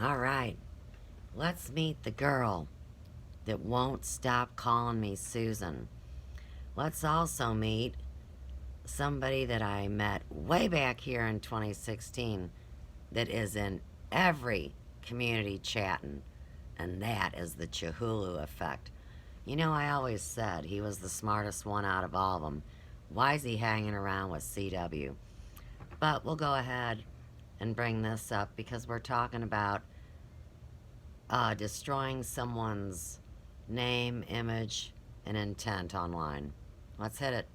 All right, let's meet the girl that won't stop calling me Susan. Let's also meet somebody that I met way back here in 2016 that is in every community chatting, and that is the Chihulu effect. You know, I always said he was the smartest one out of all of them. Why is he hanging around with CW? But we'll go ahead and bring this up because we're talking about destroying someone's name, image, and intent online. Let's hit it.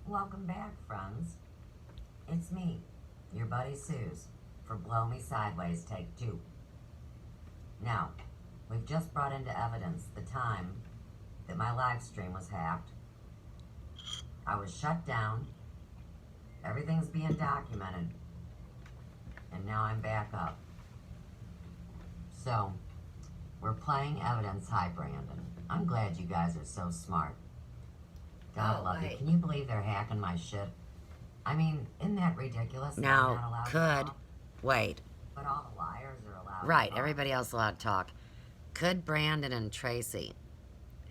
Welcome back, friends. It's me, your buddy Suze, for Blow Me Sideways Take 2. Now, we've just brought into evidence the time that my live stream was hacked. I was shut down. Everything's being documented. And now I'm back up. So, we're playing evidence. Hi, Brandon. I'm glad you guys are so smart. God love you. Can you believe they're hacking my shit? I mean, isn't that ridiculous? Now, could, wait. But all the liars are allowed. Right, everybody else allowed to talk. Could Brandon and Tracy,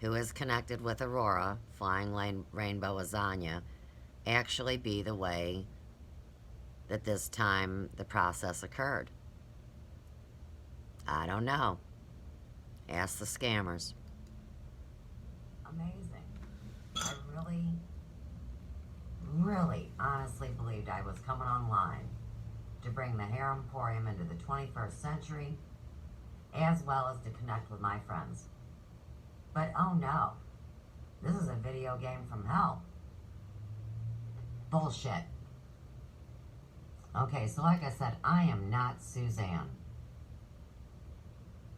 who is connected with Aurora, Flying Rainbow Lasagna, actually be the way that this time the process occurred? I don't know. Ask the scammers. Amazing. I really honestly believed I was coming online to bring the Hair Emporium into the 21st century, as well as to connect with my friends. But oh no, this is a video game from hell. Bullshit. Okay, so like I said, I am not Suzanne.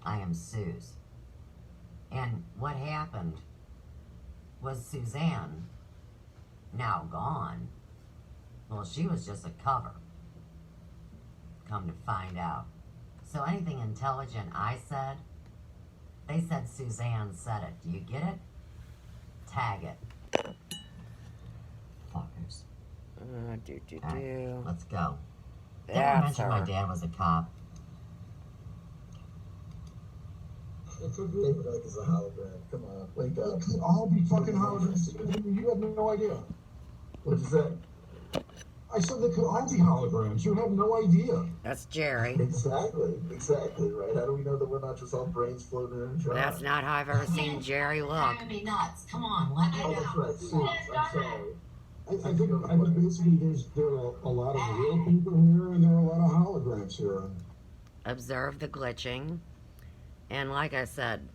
I am Suze. And what happened was Suzanne, now gone, well, she was just a cover. Come to find out. So anything intelligent I said, they said Suzanne said it. Do you get it? Tag it. Fuckers. Right, let's go. Did I mention my dad was a cop? It could be like it's a hologram. Come on, wake up. It could all be fucking holograms. You have no idea. What'd you say? I said they could all be holograms. You have no idea. That's Jerry. Exactly, right? How do we know that we're not just all brains floating in a jar? That's not how I've ever seen Jerry look. Me nuts. Come on, let me know. Oh, that's right. I'm sorry. I think basically there are a lot of real people here and there are a lot of holograms here. Observe the glitching. And like I said,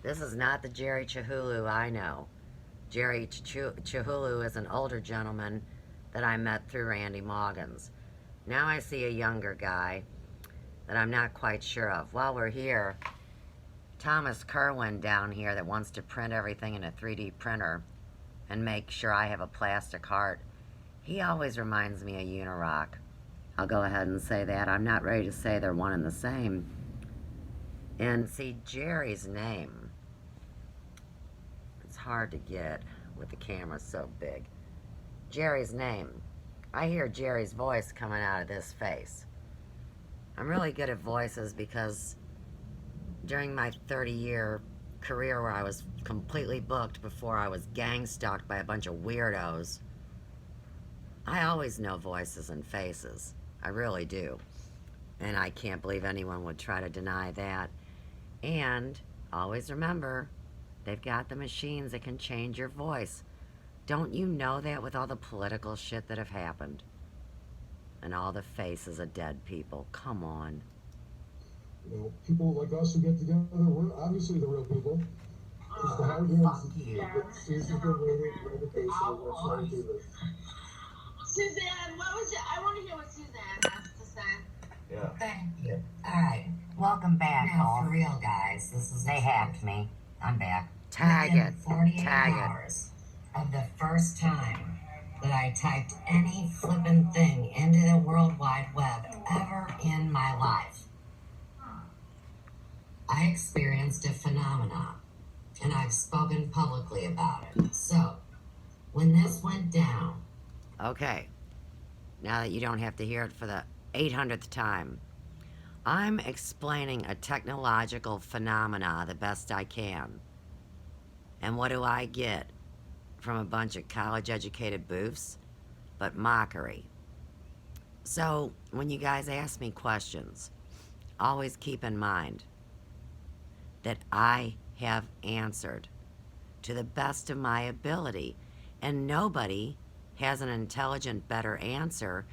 this is not the Jerry Chihulu I know. Jerry Chihulu is an older gentleman that I met through Randy Moggins. Now I see a younger guy that I'm not quite sure of. While we're here, Thomas Kerwin down here that wants to print everything in a 3D printer and make sure I have a plastic heart. He always reminds me of Unirock. I'll go ahead and say that. I'm not ready to say they're one and the same. And see, Jerry's name, it's hard to get with the camera so big. Jerry's name, I hear Jerry's voice coming out of this face. I'm really good at voices because during my 30-year career where I was completely booked before I was gang stalked by a bunch of weirdos, I always know voices and faces. I really do. And I can't believe anyone would try to deny that. And always remember, they've got the machines that can change your voice. Don't you know that with all the political shit that have happened? And all the faces of dead people. Come on. You know, people like us who get together, we're obviously the real people. It's the holograms. Fuck you. Susan's been waiting for the case of what's going to do this. Suzanne, I want to hear what Suzanne has to say. Yeah. Thank you. Alright, welcome back, all. For real, guys, They hacked me. I'm back. Tag it. 48 Tag it. hours of the first time that I typed any flippin' thing into the World Wide Web ever in my life, I experienced a phenomenon, and I've spoken publicly about it. So, when this went down... Okay. Now that you don't have to hear it for the 800th time. I'm explaining a technological phenomena the best I can. And what do I get from a bunch of college-educated boofs? But mockery. So, when you guys ask me questions, always keep in mind that I have answered to the best of my ability, and nobody has an intelligent, better answer,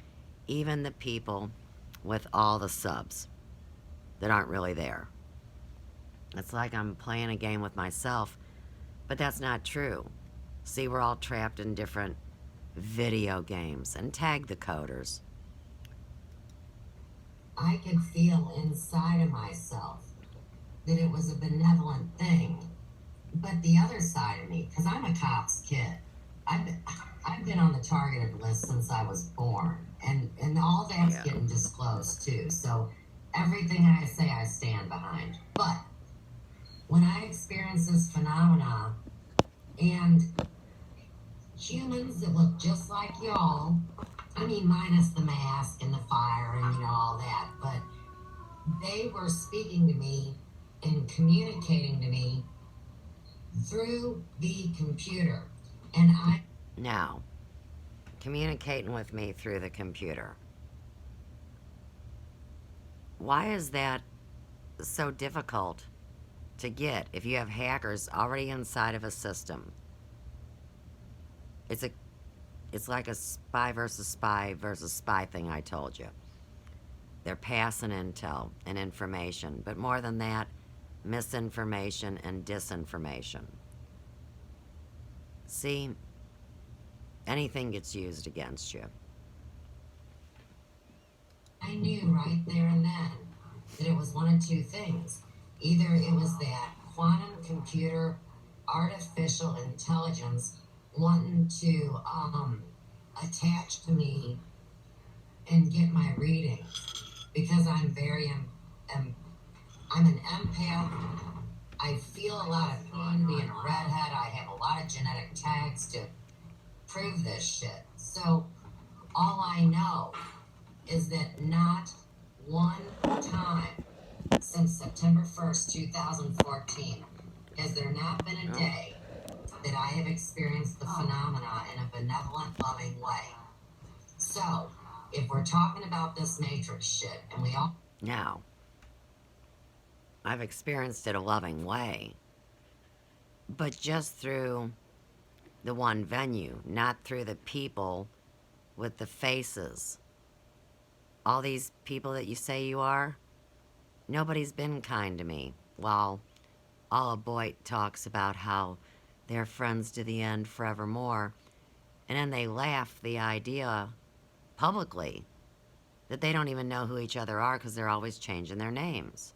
even the people with all the subs that aren't really there. It's like I'm playing a game with myself, but that's not true. See, we're all trapped in different video games, and tag the coders. I could feel inside of myself that it was a benevolent thing. But the other side of me, because I'm a cop's kid, I've been on the targeted list since I was born, and all that's Yeah. getting disclosed too. So everything I say, I stand behind. But when I experience this phenomena and humans that look just like y'all, I mean, minus the mask and the fire and all that, but they were speaking to me and communicating to me through the computer. And Now, communicating with me through the computer. Why is that so difficult to get if you have hackers already inside of a system? It's like a spy versus spy thing I told you. They're passing intel and information, but more than that, misinformation and disinformation. See, anything gets used against you. I knew right there and then that it was one of two things. Either it was that quantum computer artificial intelligence wanting to attach to me and get my readings, because I'm I'm an empath. I feel a lot of pain being a redhead. I have a lot of genetic tags to prove this shit. So all I know is that not one time since September 1st, 2014, has there not been a day that I have experienced the phenomena in a benevolent, loving way. So, if we're talking about this matrix shit, and we all... Now, I've experienced it a loving way, but just through the one venue, not through the people with the faces. All these people that you say you are, nobody's been kind to me. While Alla Boyd talks about how they're friends to the end forevermore, and then they laugh the idea publicly that they don't even know who each other are because they're always changing their names.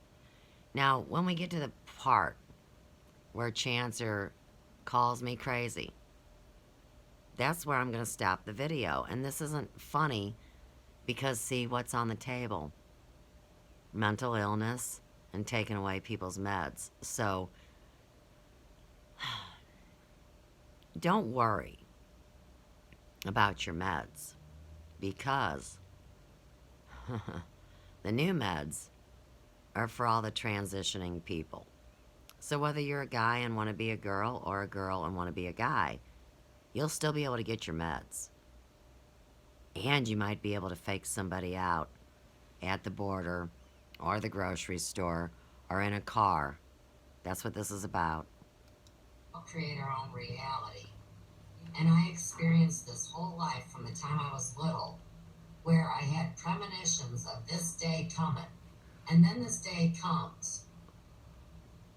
Now, when we get to the part where Chancer calls me crazy, that's where I'm going to stop the video. And this isn't funny because, see, what's on the table? Mental illness and taking away people's meds. So, don't worry about your meds, because the new meds are for all the transitioning people. So whether you're a guy and want to be a girl, or a girl and want to be a guy, you'll still be able to get your meds. And you might be able to fake somebody out at the border, or the grocery store, or in a car. That's what this is about. create our own reality. And I experienced this whole life from the time I was little, where I had premonitions of this day coming. And then this day comes.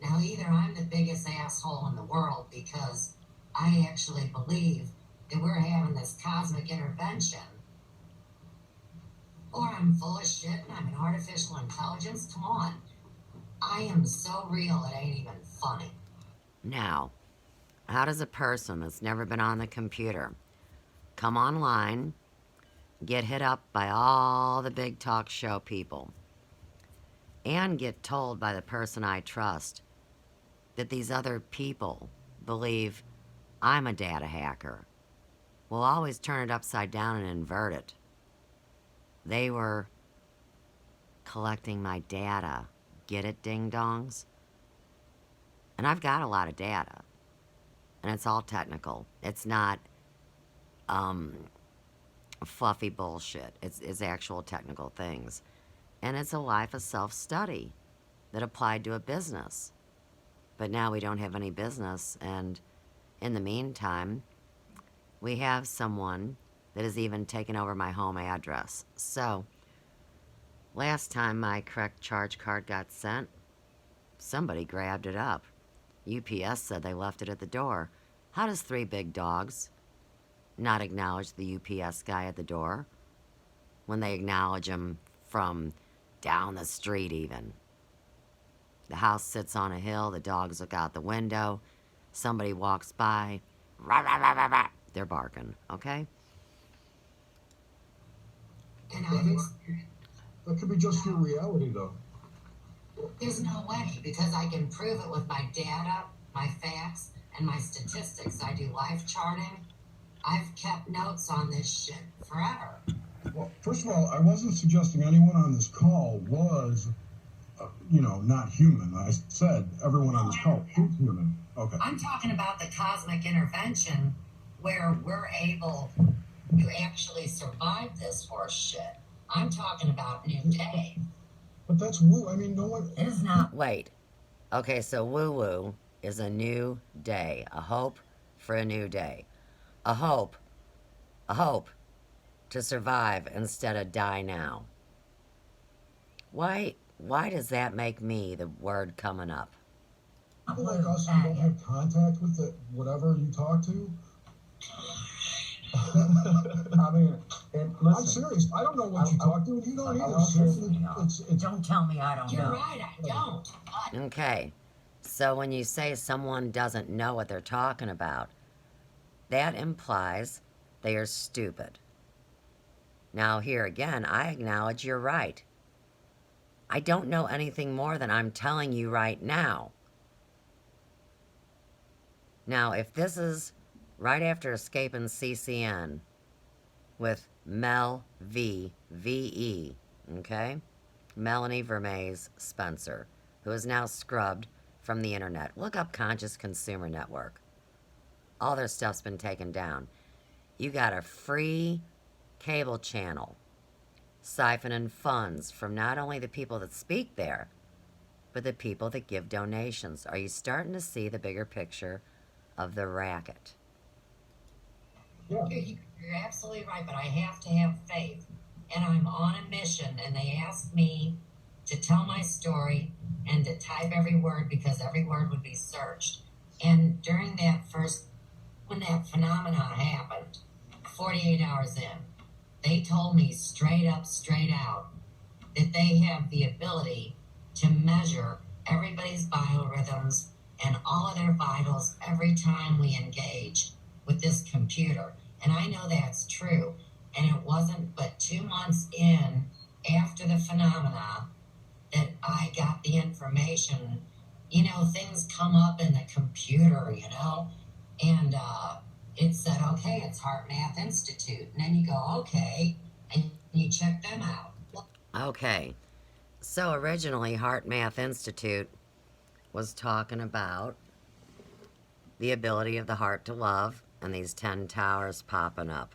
Now, either I'm the biggest asshole in the world because I actually believe that we're having this cosmic intervention, or I'm full of shit and I'm an artificial intelligence. Come on. I am so real it ain't even funny. Now, how does a person that's never been on the computer come online, get hit up by all the big talk show people, and get told by the person I trust that these other people believe I'm a data hacker? We'll always turn it upside down and invert it. They were collecting my data. Get it, ding-dongs? And I've got a lot of data. And it's all technical. It's not fluffy bullshit. It's actual technical things. And it's a life of self-study that applied to a business. But now we don't have any business, and in the meantime, we have someone that has even taken over my home address. So, last time my correct charge card got sent, somebody grabbed it up. UPS said they left it at the door. How does 3 big dogs not acknowledge the UPS guy at the door when they acknowledge him from down the street even? The house sits on a hill, the dogs look out the window, somebody walks by, rah, rah, rah, rah, rah. They're barking, okay? And I've experienced, That could be just your reality, though. there's no way, because I can prove it with my data, my facts, and my statistics. I do life charting. I've kept notes on this shit forever. Well, first of all, I wasn't suggesting anyone on this call was, not human. I said everyone on this call is human. Okay. I'm talking about the cosmic intervention where we're able to actually survive this horse shit. I'm talking about New Day. But that's woo. I mean, no one. It is not. Wait. Okay, so woo-woo is a new day. A hope for a new day. A hope to survive instead of die now. Why does that make me the word coming up? People like us who don't have contact with whatever you talk to. I mean, and listen, I'm serious. I don't know what you talk to, and you don't either. So don't tell me I don't You're know. right, I don't. But Okay, so when you say someone doesn't know what they're talking about, that implies they are stupid. Now, here again, I acknowledge you're right. I don't know anything more than I'm telling you right now. Now, if this is right after escaping CCN with Mel V.E., okay? Melanie Vermees Spencer, who is now scrubbed from the internet. Look up Conscious Consumer Network. All their stuff's been taken down. You got a free cable channel siphoning funds from not only the people that speak there, but the people that give donations. Are you starting to see the bigger picture of the racket? yeah. you're absolutely right, but I have to have faith. And I'm on a mission, and they asked me to tell my story and to type every word because every word would be searched. And during when that phenomenon happened, 48 hours in, they told me straight up, straight out, that they have the ability to measure everybody's biorhythms and all of their vitals every time we engage with this computer. And I know that's true. And it wasn't but 2 months in after the phenomena that I got the information. Things come up in the computer, and it said, okay, it's Heart Math Institute. And then you go, okay, and you check them out. Okay, so originally Heart Math Institute was talking about the ability of the heart to love and these 10 towers popping up.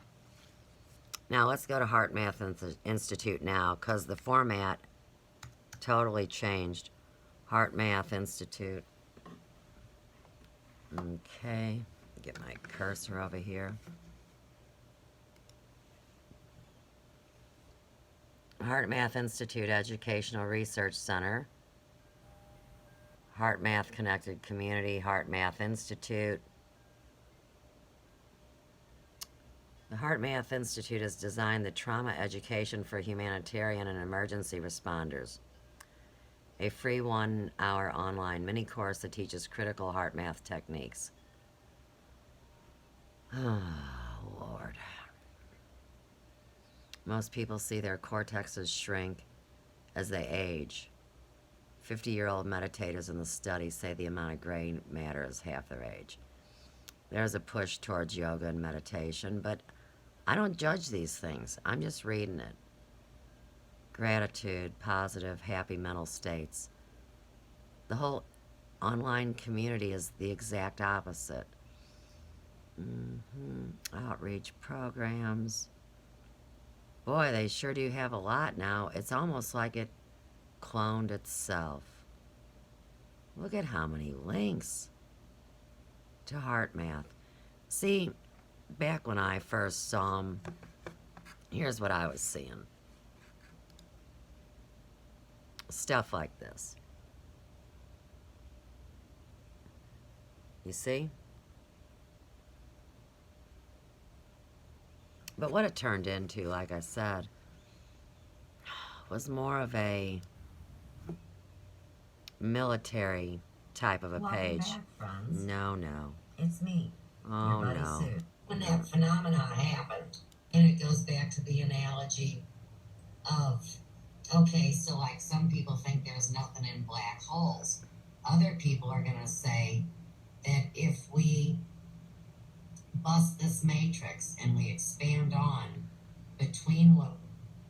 Now let's go to Heart Math Institute now, because the format totally changed. Heart Math Institute. Okay, get my cursor over here. Heart Math Institute Educational Research Center. Heart Math Connected Community, Heart Math Institute. The Heart Math Institute has designed the trauma education for humanitarian and emergency responders. A free 1-hour online mini course that teaches critical heart math techniques. Oh, Lord. Most people see their cortexes shrink as they age. 50-year-old meditators in the study say the amount of gray matter is half their age. There's a push towards yoga and meditation, but I don't judge these things. I'm just reading it. gratitude, positive, happy mental states. The whole online community is the exact opposite. Outreach programs. Boy, they sure do have a lot now. It's almost like it cloned itself. Look at how many links to heart math. See, back when I first saw them, here's what I was seeing. Stuff like this. You see? But what it turned into, like I said, was more of a military type of a Welcome page. back, friends. No. It's me, Oh, your buddy no. Sue. When that phenomenon happened, and it goes back to the analogy of, okay, so like some people think there's nothing in black holes. Other people are going to say that if we bust this matrix and we expand on between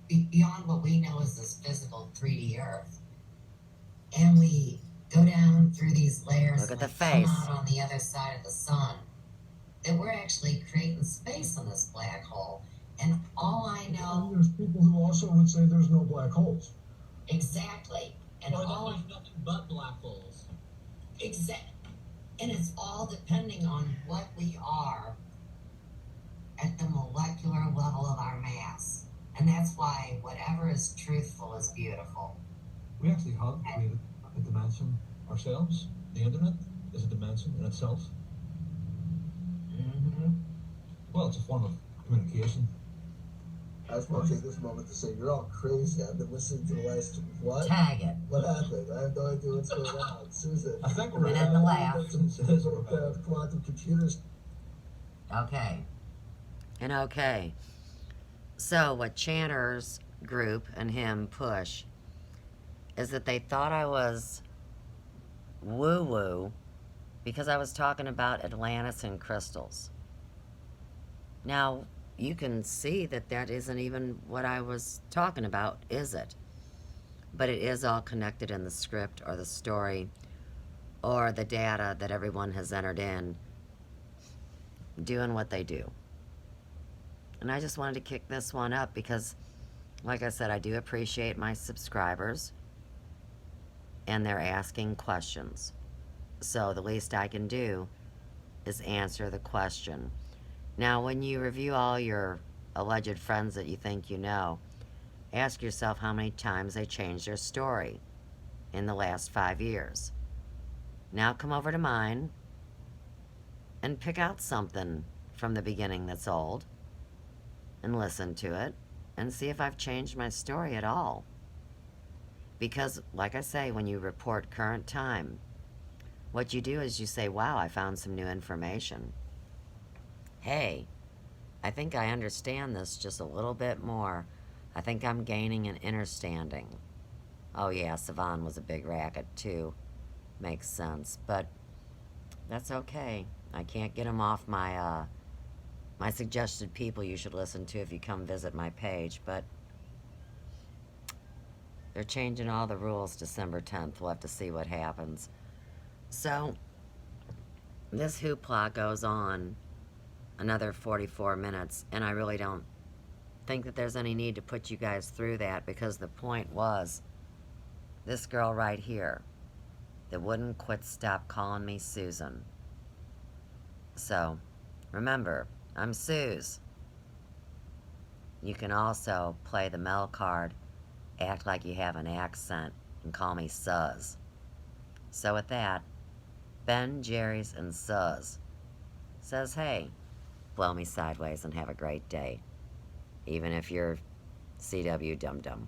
beyond what we know as this physical 3D Earth, and we go down through these layers Look at and the we face. come out on the other side of the sun, that we're actually creating space in this black hole. And all I know, There's people who also would say there's no black holes. exactly, and Or that all there's nothing but black holes. and it's all depending on what we are at the molecular level of our mass. And that's why whatever is truthful is beautiful. We actually have created a dimension ourselves. The internet is a dimension in itself. Mm-hmm. Well, it's a form of communication. I just want to take this moment to say you're all crazy. I've been listening to the last what? Tag it. What happened? I have no idea what's going on. Susan. I think And then the laugh. Quantum computers. Okay. And okay. So what Chanter's group and him push is that they thought I was woo-woo because I was talking about Atlantis and crystals. Now, you can see that that isn't even what I was talking about, is it? But it is all connected in the script or the story or the data that everyone has entered in, doing what they do. And I just wanted to kick this one up because, like I said, I do appreciate my subscribers and they're asking questions. So the least I can do is answer the question. Now, when you review all your alleged friends that you think you know, ask yourself how many times they changed their story in the last 5 years. Now come over to mine and pick out something from the beginning that's old and listen to it and see if I've changed my story at all. Because, like I say, when you report current time, what you do is you say, wow, I found some new information. Hey, I think I understand this just a little bit more. I think I'm gaining an understanding. Oh yeah, Savan was a big racket too. Makes sense, but that's okay. I can't get them off my, my suggested people you should listen to if you come visit my page, but they're changing all the rules December 10th. We'll have to see what happens. So, this hoopla goes on another 44 minutes, and I really don't think that there's any need to put you guys through that because the point was this girl right here that wouldn't quit stop calling me Susan. So, remember, I'm Suze. You can also play the Mel card, act like you have an accent, and call me Suz. So with that, Ben, Jerry's, and Suz says, hey, blow me sideways and have a great day. Even if you're CW dum-dum.